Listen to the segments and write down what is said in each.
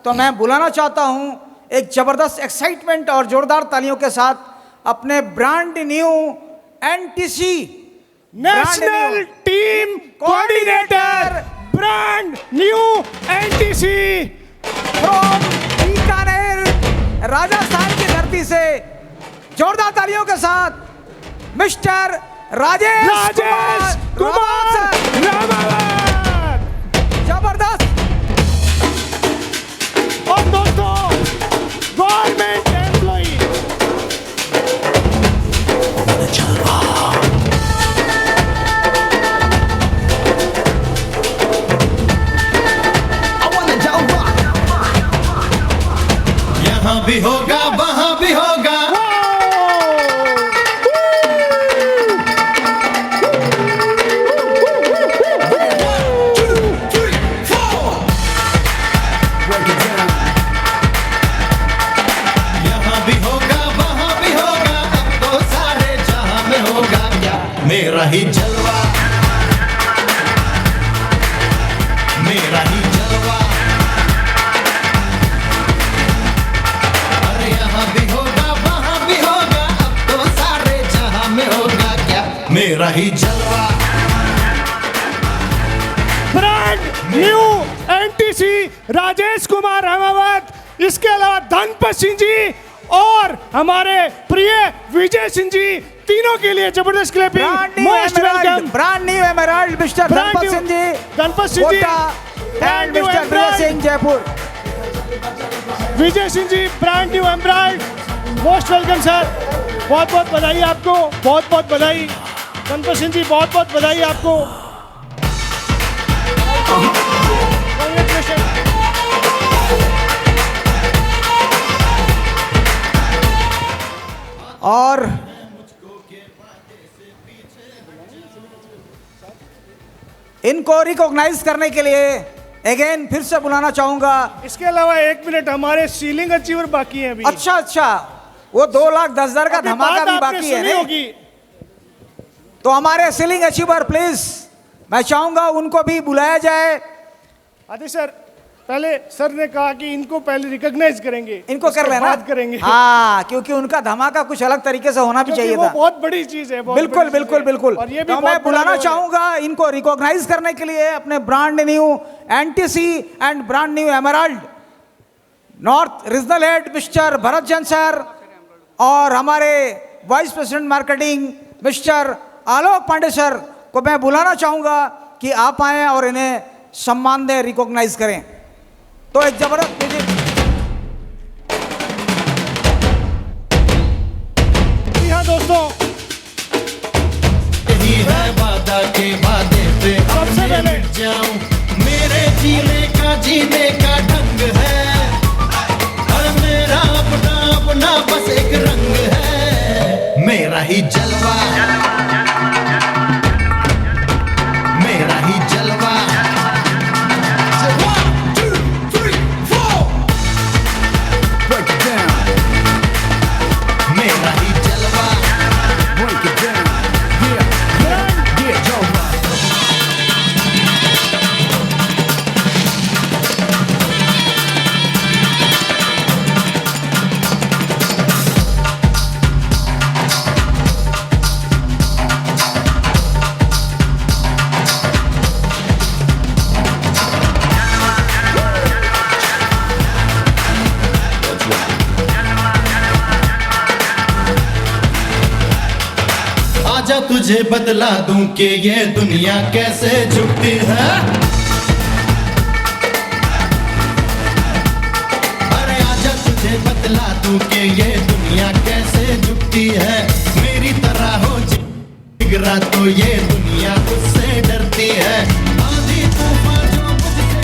तो मैं बुलाना चाहता हूं एक जबरदस्त एक्साइटमेंट और जोरदार तालियों के साथ अपने brand new NTC national team coordinator brand new NTC from Bikaner Rajasthan की धरती से जोरदार तालियों के साथ मिस्टर राजेश कुमार रामावत। जबरदस्त। और दोस्तों गवर्नमेंट एम्प्लॉई यहाँ भी होगा वहाँ भी होगा। मेरा ही जलवा, मेरा ही जलवा। अरे यहाँ भी होगा वहाँ भी होगा, अब तो सारे जहां में होगा क्या मेरा ही जलवा। Brand new NTC Rajesh Kumar Ramawat, इसके अलावा धनपत सिंह जी और हमारे प्रिय विजय सिंह जी, तीनों के लिए जबरदस्त clapping. Most welcome brand new emerald mister Dhanpat Singh ji, Dhanpat Singh ji and mister Vijay Singh Jaipur. Vijay Singh ji brand new emerald, most welcome sir. बहुत बहुत बधाई आपको, बहुत बहुत बधाई। धनपत सिंह जी बहुत बहुत बधाई आपको। और इनको रिकॉग्नाइज करने के लिए अगेन फिर से बुलाना चाहूंगा। इसके अलावा 1 मिनट, हमारे सीलिंग अचीवर बाकी हैं अभी। अच्छा, वो 2,10,000 का धमाका भी बाकी है नहीं? तो हमारे सीलिंग अचीवर प्लीज, मैं चाहूंगा उनको भी बुलाया जाए। आदि सर, पहले सर ने कहा कि इनको पहले रिकॉग्नाइज करेंगे, इनको कर लेना, बात करेंगे। हाँ, क्योंकि उनका धमाका कुछ अलग तरीके से होना भी चाहिए था। बहुत बड़ी चीज है। बिल्कुल बिल्कुल बिल्कुल। और ये भी तो मैं बुलाना चाहूंगा इनको रिकॉग्नाइज करने के लिए अपने brand new NTC and brand new emerald north regional head mister Bharat Jain sir और हमारे वाइस प्रेसिडेंट मार्केटिंग मिस्टर आलोक पांडे सर को मैं बुलाना चाहूंगा कि आप आए और इन्हें सम्मान दें, रिकॉग्नाइज करें। तो एक जबरदस्त म्यूजिक। जी हाँ दोस्तों, यही है वादा के वादे पे सबसे पहले मिट जाऊं, मेरे जीने का ढंग है और मेरा अपना बस एक रंग है। मेरा ही जलवा, मेरा ही जलवा। मेरा ही जलवा। आजा तुझे बतला दूं कि ये दुनिया कैसे झुकती है। अरे आजा तुझे बतला दूं कि ये दुनिया कैसे झुकती है। मेरी तरह हो जिगरा तो ये दुनिया उससे डरती है। आंधी तूफान जो मुझसे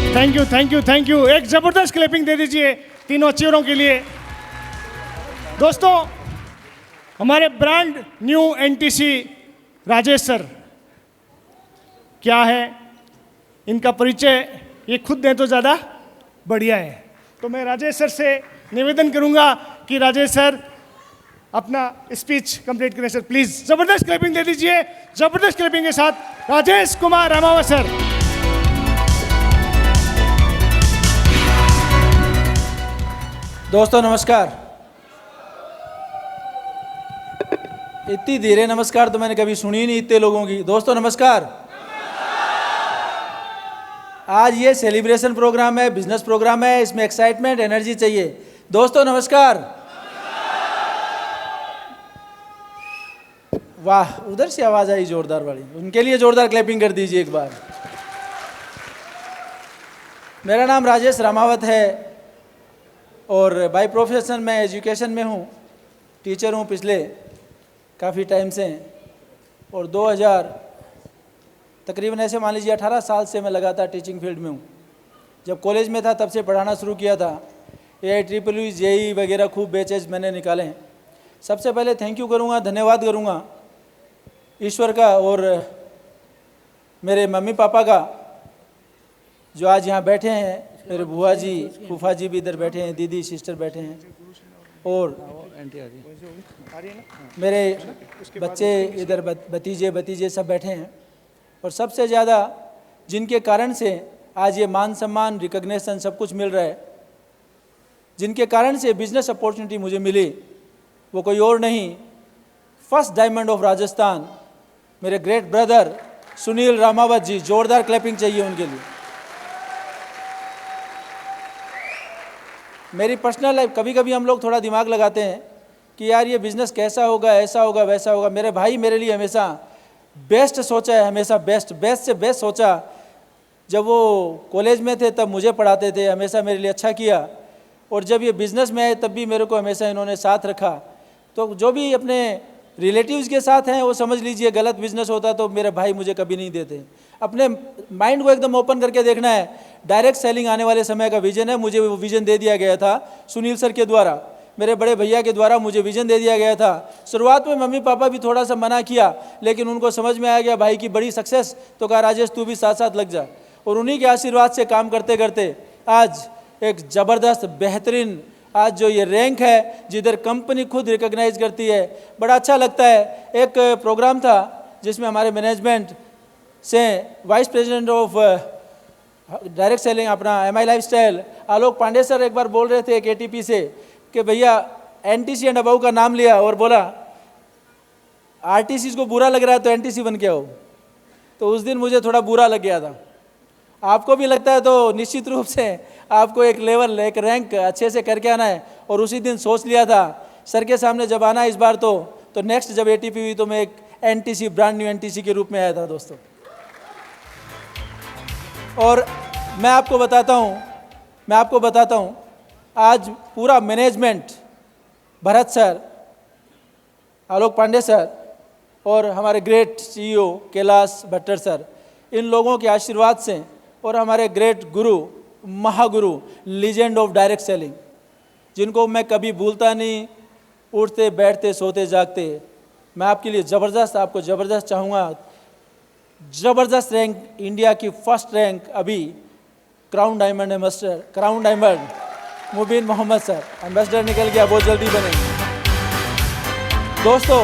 thank you thank you thank you. एक जबरदस्त क्लैपिंग दे दीजिए तीनों चेयरों के लिए। दोस्तों, हमारे brand new NTC Rajesh sir, क्या है इनका परिचय ये खुद दें तो ज़्यादा बढ़िया है। तो मैं राजेश सर से निवेदन करूंगा कि राजेश सर अपना स्पीच कंप्लीट करें। सर प्लीज जबरदस्त क्लैपिंग दे दीजिए। जबरदस्त क्लैपिंग के साथ राजेश कुमार रामावत सर। दोस्तों नमस्कार। इतनी धीरे नमस्कार तो मैंने कभी सुनी नहीं इतने लोगों की। दोस्तों नमस्कार। आज ये सेलिब्रेशन प्रोग्राम है, बिजनेस प्रोग्राम है, इसमें एक्साइटमेंट एनर्जी चाहिए। दोस्तों नमस्कार। वाह, उधर से आवाज़ आई जोरदार वाली, उनके लिए जोरदार क्लैपिंग कर दीजिए एक बार। मेरा नाम राजेश रामावत है और बाय प्रोफेशन मैं एजुकेशन में हूँ, टीचर हूँ पिछले काफ़ी टाइम से। और 2000 तकरीबन ऐसे मान लीजिए 18 साल से मैं लगातार टीचिंग फील्ड में हूँ। जब कॉलेज में था तब से पढ़ाना शुरू किया था। AIEEE JEE वगैरह खूब बैचेज मैंने निकाले हैं। सबसे पहले थैंक यू करूँगा, धन्यवाद करूँगा ईश्वर का और मेरे मम्मी पापा का जो आज यहाँ बैठे हैं। मेरे बुआ जी, फूफा जी भी इधर बैठे हैं, दीदी सिस्टर बैठे हैं और मेरे बच्चे इधर भतीजे सब बैठे हैं। और सबसे ज़्यादा जिनके कारण से आज ये मान सम्मान रिकग्निशन सब कुछ मिल रहा है, जिनके कारण से बिजनेस अपॉर्चुनिटी मुझे मिली, वो कोई और नहीं, फर्स्ट डायमंड ऑफ राजस्थान मेरे ग्रेट ब्रदर सुनील रामावत जी। जोरदार क्लैपिंग चाहिए उनके लिए। मेरी पर्सनल लाइफ, कभी कभी हम लोग थोड़ा दिमाग लगाते हैं कि यार ये बिज़नेस कैसा होगा, ऐसा होगा वैसा होगा। मेरे भाई मेरे लिए हमेशा बेस्ट सोचा है, हमेशा बेस्ट से बेस्ट सोचा। जब वो कॉलेज में थे तब मुझे पढ़ाते थे, हमेशा मेरे लिए अच्छा किया। और जब ये बिज़नेस में आए तब भी मेरे को हमेशा इन्होंने साथ रखा। तो जो भी अपने रिलेटिव्स के साथ हैं वो समझ लीजिए गलत बिजनेस होता तो मेरे भाई मुझे कभी नहीं देते। अपने माइंड को एकदम ओपन करके देखना है। डायरेक्ट सेलिंग आने वाले समय का विजन है, मुझे वो विजन दे दिया गया था सुनील सर के द्वारा, मेरे बड़े भैया के द्वारा मुझे विजन दे दिया गया था। शुरुआत में मम्मी पापा भी थोड़ा सा मना किया, लेकिन उनको समझ में आ गया भाई की बड़ी सक्सेस, तो कहा राजेश तू भी साथ साथ लग जा। और उन्हीं के आशीर्वाद से काम करते करते आज एक ज़बरदस्त बेहतरीन आज जो ये रैंक है, जिधर कंपनी खुद रिकॉग्नाइज करती है, बड़ा अच्छा लगता है। एक प्रोग्राम था जिसमें हमारे मैनेजमेंट से vice president of direct selling अपना MI लाइफस्टाइल आलोक पांडे सर एक बार बोल रहे थे एक ATP से कि भैया NTC एंड अबव का नाम लिया और बोला RTC को बुरा लग रहा है तो NTC बन के आओ। तो उस दिन मुझे थोड़ा बुरा लग गया था। आपको भी लगता है तो निश्चित रूप से आपको एक लेवल एक रैंक अच्छे से करके आना है। और उसी दिन सोच लिया था सर के सामने जब आना इस बार तो नेक्स्ट जब ATP हुई तो मैं एक NTC ब्रांड न्यू NTC के रूप में आया था दोस्तों। और मैं आपको बताता हूँ आज पूरा management Bharat sir, Alok Pandey sir और हमारे great CEO Kailash Bhattar sir, इन लोगों के आशीर्वाद से और हमारे ग्रेट गुरु महागुरु लीजेंड ऑफ डायरेक्ट सेलिंग, जिनको मैं कभी भूलता नहीं, उठते बैठते सोते जागते, मैं आपके लिए आपको ज़बरदस्त चाहूँगा। ज़बरदस्त रैंक, इंडिया की फर्स्ट रैंक अभी crown diamond ambassador, crown diamond Mubeen Mohammad sir ambassador निकल गया, बहुत जल्दी बनेंगे। दोस्तों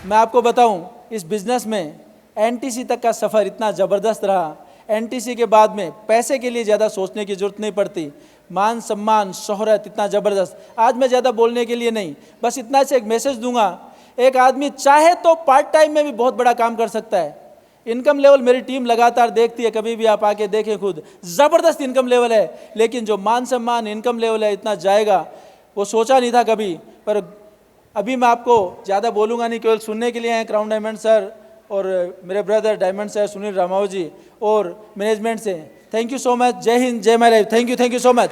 मैं आपको बताऊं इस बिज़नेस में NTC तक का सफ़र इतना ज़बरदस्त रहा। NTC के बाद में पैसे के लिए ज़्यादा सोचने की ज़रूरत नहीं पड़ती, मान सम्मान शोहरत इतना ज़बरदस्त। आज मैं ज़्यादा बोलने के लिए नहीं, बस इतना से एक मैसेज दूंगा, एक आदमी चाहे तो पार्ट टाइम में भी बहुत बड़ा काम कर सकता है। इनकम लेवल मेरी टीम लगातार देखती है, कभी भी आप आके देखें खुद, ज़बरदस्त इनकम लेवल है। लेकिन जो मान सम्मान इनकम लेवल है इतना जाएगा वो सोचा नहीं था कभी। पर अभी मैं आपको ज़्यादा बोलूँगा नहीं, केवल सुनने के लिए हैं क्राउन डायमंड सर और मेरे brother diamond sir Sunil Ramawat ji और मैनेजमेंट से। Thank you so much. जय हिंद, जय my life. Thank you so much.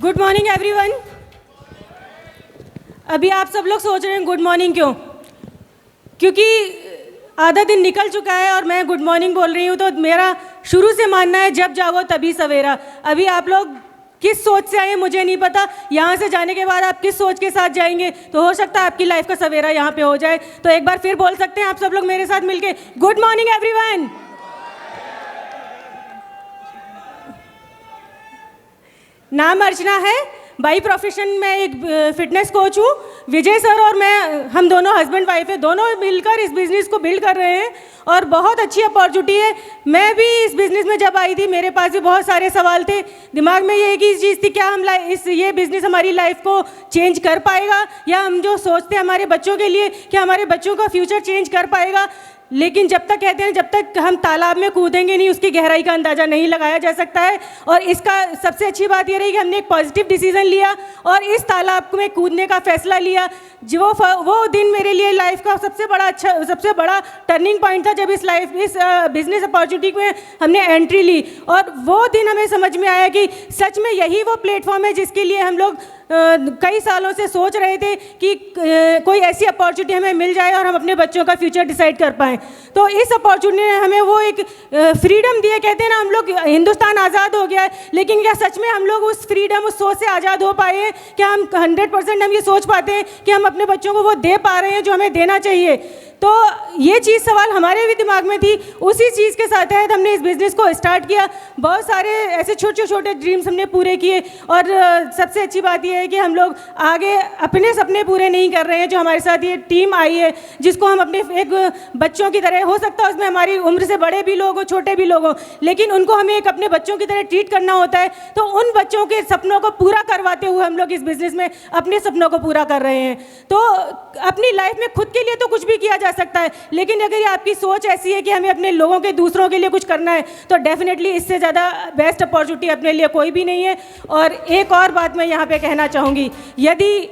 Good morning everyone. अभी आप सब लोग सोच रहे हैं गुड मॉर्निंग क्यों? क्योंकि आधा दिन निकल चुका है और मैं गुड मॉर्निंग बोल रही हूँ, तो मेरा शुरू से मानना है जब जागो तभी सवेरा। अभी आप लोग किस सोच से आए हैं मुझे नहीं पता, यहाँ से जाने के बाद आप किस सोच के साथ जाएंगे तो हो सकता है आपकी लाइफ का सवेरा यहाँ पे हो जाए। तो एक बार फिर बोल सकते हैं आप सब लोग मेरे साथ मिलके, गुड मॉर्निंग एवरीवन। नाम अर्चना है, बाई प्रोफेशन मैं एक फिटनेस कोच हूँ। विजय सर और मैं, हम दोनों हस्बैंड वाइफ है, दोनों मिलकर इस बिज़नेस को बिल्ड कर रहे हैं और बहुत अच्छी अपॉर्चुनिटी है। मैं भी इस बिज़नेस में जब आई थी मेरे पास भी बहुत सारे सवाल थे दिमाग में। ये एक ही चीज़ थी, क्या हम ये बिज़नेस हमारी लाइफ को चेंज कर पाएगा, या हम जो सोचते हैं हमारे बच्चों के लिए, क्या हमारे बच्चों का फ्यूचर चेंज कर पाएगा। लेकिन जब तक कहते हैं जब तक हम तालाब में कूदेंगे नहीं उसकी गहराई का अंदाज़ा नहीं लगाया जा सकता है। और इसका सबसे अच्छी बात ये रही कि हमने एक पॉजिटिव डिसीजन लिया और इस तालाब में कूदने का फैसला लिया। जो वो दिन मेरे लिए लाइफ का सबसे बड़ा टर्निंग पॉइंट था जब इस बिजनेस अपॉर्चुनिटी में हमने एंट्री ली। और वो दिन हमें समझ में आया कि सच में यही वो प्लेटफॉर्म है जिसके लिए हम लोग कई सालों से सोच रहे थे कि कोई ऐसी अपॉर्चुनिटी हमें मिल जाए और हम अपने बच्चों का फ्यूचर डिसाइड कर पाएँ। तो इस अपॉर्चुनिटी ने हमें वो एक फ्रीडम दी है। कहते हैं ना हम लोग हिंदुस्तान आज़ाद हो गया है, लेकिन क्या सच में हम लोग उस फ्रीडम उस सोच से आज़ाद हो पाए हैं? क्या हम 100% हम ये सोच पाते हैं कि हम अपने बच्चों को वो दे पा रहे हैं जो हमें देना चाहिए? तो ये चीज़ सवाल हमारे भी दिमाग में थी। उसी चीज़ के साथ हमने इस बिज़नेस को स्टार्ट किया। बहुत सारे ऐसे छोटे छोटे ड्रीम्स हमने पूरे किए और सबसे अच्छी बात यह है कि हम लोग आगे अपने सपने पूरे नहीं कर रहे हैं। जो हमारे साथ ये टीम आई है जिसको हम अपने एक बच्चों की तरह, हो सकता है उसमें हमारी उम्र से बड़े भी लोग हों छोटे भी लोग हों, लेकिन उनको हमें एक अपने बच्चों की तरह ट्रीट करना होता है। तो उन बच्चों के सपनों को पूरा करवाते हुए हम लोग इस बिज़नेस में अपने सपनों को पूरा कर रहे हैं। तो अपनी लाइफ में खुद के लिए तो कुछ भी किया जा सकता है, लेकिन अगर ये आपकी सोच ऐसी है कि हमें अपने लोगों के दूसरों के लिए कुछ करना है तो डेफिनेटली इससे ज़्यादा बेस्ट अपॉर्चुनिटी अपने लिए कोई भी नहीं है। और एक और बात मैं यहाँ पे कहना चाहूँगी, यदि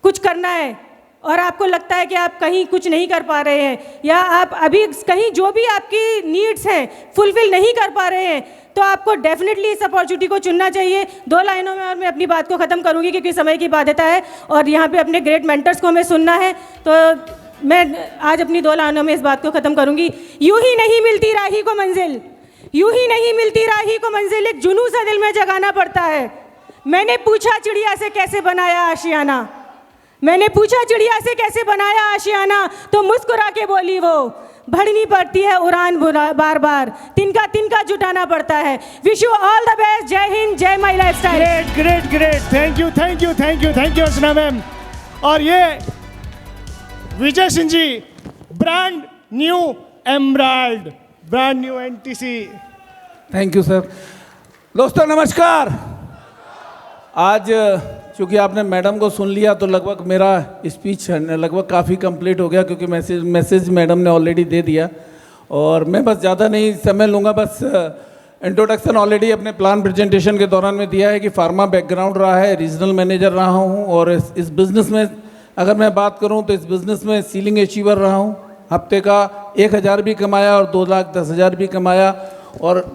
कुछ करना है और आपको लगता है कि आप कहीं कुछ नहीं कर पा रहे हैं या आप अभी कहीं जो भी आपकी नीड्स हैं फुलफिल नहीं कर पा रहे हैं, तो आपको डेफिनेटली इस अपॉर्चुनिटी को चुनना चाहिए। 2 लाइनों में और मैं अपनी बात को ख़त्म करूँगी क्योंकि समय की बाध्यता है और यहाँ पे अपने ग्रेट मेंटर्स को हमें सुनना है। तो मैं आज अपनी 2 लाइनों में इस बात को ख़त्म करूँगी। यूं ही नहीं मिलती राही को मंजिल, यूं ही नहीं मिलती राही को मंजिल, एक जुनून सा दिल में जगाना पड़ता है। मैंने पूछा चिड़िया से कैसे बनाया आशियाना, मैंने पूछा चिड़िया से कैसे बनाया आशियाना, तो मुस्कुरा के बोली वो, भरनी पड़ती है उड़ान बार बार, तिनका तिनका जुटाना पड़ता है। Wish you all the best. जय हिंद, जय my lifestyle. Great great great, thank you thank you thank you thank you Archana ma'am. और ये Vijay Singh ji, brand new emerald, brand new NTC. Thank you sir. दोस्तों नमस्कार। आज चूँकि आपने मैडम को सुन लिया तो लगभग मेरा स्पीच लगभग काफ़ी कंप्लीट हो गया, क्योंकि मैसेज मैडम ने ऑलरेडी दे दिया और मैं बस ज़्यादा नहीं समय लूँगा। बस इंट्रोडक्शन ऑलरेडी अपने प्लान प्रेजेंटेशन के दौरान में दिया है कि फार्मा बैकग्राउंड रहा है, रीजनल मैनेजर रहा हूँ और इस बिज़नेस में अगर मैं बात करूँ तो इस बिज़नेस में सीलिंग अचीवर रहा हूँ। हफ्ते का 1000 भी कमाया और 2,10,000 भी कमाया। और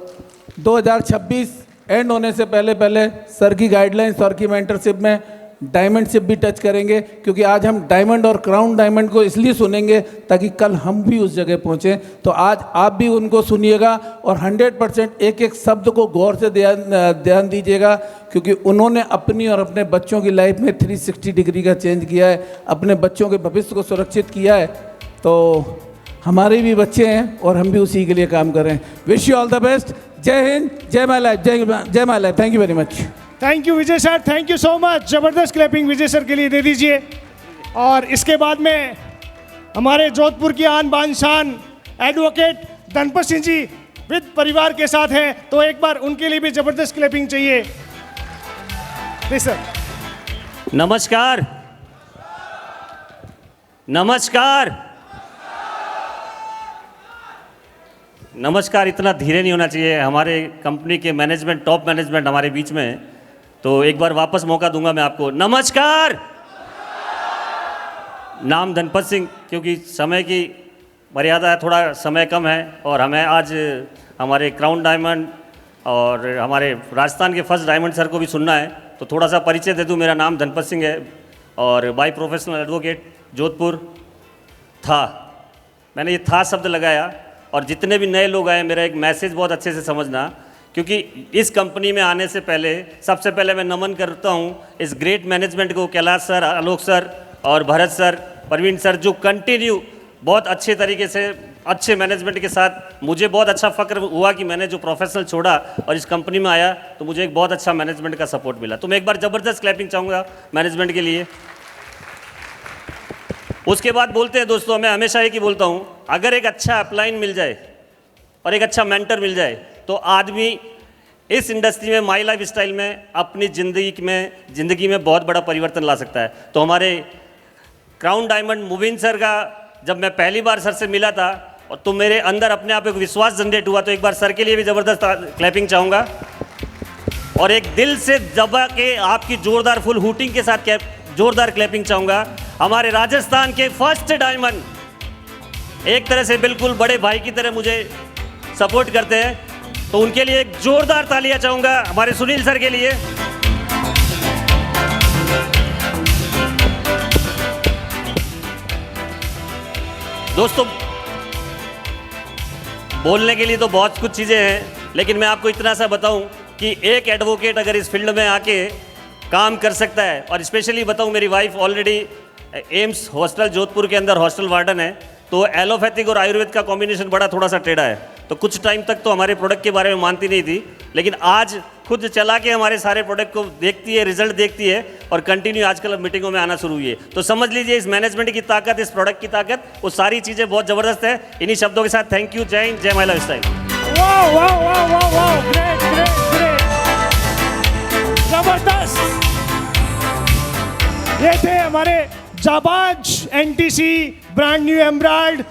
2026 एंड होने से पहले सर की गाइडलाइन, सर की मेंटरशिप में डायमंडशिप भी टच करेंगे, क्योंकि आज हम डायमंड और क्राउन डायमंड को इसलिए सुनेंगे ताकि कल हम भी उस जगह पहुँचें। तो आज आप भी उनको सुनिएगा और 100% एक एक शब्द को गौर से ध्यान दीजिएगा, क्योंकि उन्होंने अपनी और अपने बच्चों की लाइफ में 360 डिग्री का चेंज किया है, अपने बच्चों के भविष्य को सुरक्षित किया है। तो हमारे भी बच्चे हैं और हम भी उसी के लिए काम कर रहे हैं। Wish you all the best. जय हिंद, जय माय लाइफ, जय my life. Thank you very much. Thank you Vijay sir, thank you so much. जबरदस्त क्लैपिंग विजय सर के लिए दे दीजिए। और इसके बाद में हमारे जोधपुर की आन बान शान एडवोकेट धनपत सिंह जी विद परिवार के साथ हैं, तो एक बार उनके लिए भी जबरदस्त क्लैपिंग चाहिए। जी सर। नमस्कार, नमस्कार, नमस्कार। इतना धीरे नहीं होना चाहिए, हमारे कंपनी के मैनेजमेंट, टॉप मैनेजमेंट हमारे बीच में है, तो एक बार वापस मौका दूंगा मैं आपको। नमस्कार। नाम धनपत सिंह, क्योंकि समय की मर्यादा है, थोड़ा समय कम है और हमें आज हमारे क्राउन डायमंड और हमारे राजस्थान के फर्स्ट डायमंड सर को भी सुनना है, तो थोड़ा सा परिचय दे दूँ। मेरा नाम धनपत सिंह है और बाय प्रोफेशनल एडवोकेट जोधपुर था। मैंने ये था शब्द लगाया, और जितने भी नए लोग आए मेरा एक मैसेज बहुत अच्छे से समझना, क्योंकि इस कंपनी में आने से पहले सबसे पहले मैं नमन करता हूँ इस ग्रेट मैनेजमेंट को, कैलाश सर, आलोक सर और भरत सर, प्रवीण सर, जो कंटिन्यू बहुत अच्छे तरीके से अच्छे मैनेजमेंट के साथ। मुझे बहुत अच्छा फ़क्र हुआ कि मैंने जो प्रोफेशनल छोड़ा और इस कंपनी में आया तो मुझे एक बहुत अच्छा मैनेजमेंट का सपोर्ट मिला। तो मैं एक बार ज़बरदस्त क्लैपिंग चाहूँगा मैनेजमेंट के लिए। उसके बाद बोलते हैं दोस्तों, मैं हमेशा एक ही बोलता हूँ, अगर एक अच्छा अपलाइन मिल जाए और एक अच्छा मेंटर मिल जाए तो आदमी इस इंडस्ट्री में, माई लाइफ स्टाइल में, अपनी ज़िंदगी में बहुत बड़ा परिवर्तन ला सकता है। तो हमारे क्राउन डायमंड मुबीन सर का जब मैं पहली बार सर से मिला था और तो मेरे अंदर अपने आप एक विश्वास जनरेट हुआ। तो एक बार सर के लिए भी ज़बरदस्त क्लैपिंग चाहूँगा, और एक दिल से दबा के आपकी जोरदार फुल हुटिंग के साथ जोरदार क्लैपिंग चाहूँगा हमारे राजस्थान के फर्स्ट डायमंड, एक तरह से बिल्कुल बड़े भाई की तरह मुझे सपोर्ट करते हैं, तो उनके लिए एक जोरदार तालियां चाहूँगा हमारे सुनील सर के लिए। दोस्तों, बोलने के लिए तो बहुत कुछ चीज़ें हैं, लेकिन मैं आपको इतना सा बताऊं कि एक एडवोकेट अगर इस फील्ड में आके काम कर सकता है, और स्पेशली बताऊं मेरी wife already AIIMS hostel Jodhpur के अंदर हॉस्टल वार्डन है, तो एलोपैथिक और आयुर्वेद का कॉम्बिनेशन बड़ा थोड़ा सा टेढ़ा है। तो कुछ टाइम तक तो हमारे प्रोडक्ट के बारे में मानती नहीं थी, लेकिन आज खुद चला के हमारे सारे प्रोडक्ट को देखती है, रिजल्ट देखती है, और कंटिन्यू आजकल मीटिंगों में आना शुरू हुई है। तो समझ लीजिए इस मैनेजमेंट की ताकत, इस प्रोडक्ट की ताकत, वो सारी चीज़ें बहुत ज़बरदस्त है। इन्हीं शब्दों के साथ थैंक यू, जय हिंद, जय माई लाइफ स्टाइल। वाह वाह वाह वाह वाह, ग्रेट ग्रेट ग्रेट, जबरदस्त। ये थे हमारे जाबाज एनटीसी ब्रांड न्यू एमराल्ड